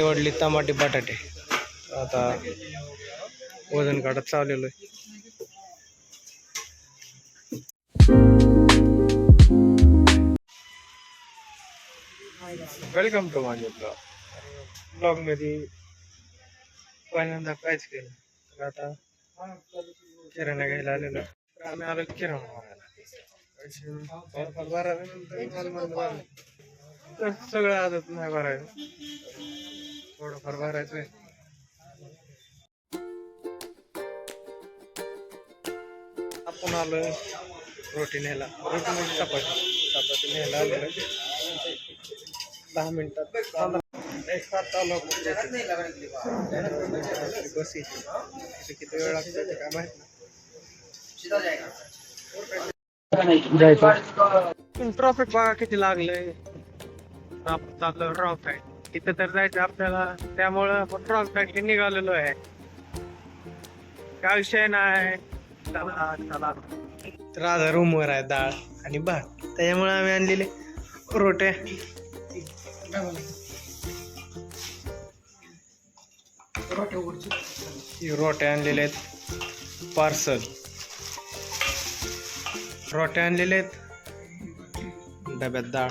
निवडली टमाटे बटाटे. आता वजन काढत चाललेलो आहे. वेलकम टू माझ्या ब्लॉग मध्ये पहिल्यांदा कायच केलं तर आता किराणा घ्यायला आलेलो. आम्ही आलो किराणा मागायला. सगळं आदत नाही भरायचं, थोडंफार भरायचंय. आपण आलोय रोटी न्यायला. रोटी म्हणजे चपाती न्यायला आलेलो. 10 मिनिटात एक सात आलो. बस किती वेळ लागतो ते काय माहित नाही. ट्रॉफिक बघा किती लागलंय. आपलं रॉंग साईड तिथं तर जायचं आपल्याला, त्यामुळं आपण रॉंग साईडला निघालेलो आहे. काय विषय नाही. चला तर आज रूमवर आहे डाळ आणि भात, त्याच्यामुळे आम्ही आणलेले रोट्या. रोट्या आणलेल्या आहेत पार्सल. रोट्या आणलेल्या आहेत, डब्यात डाळ.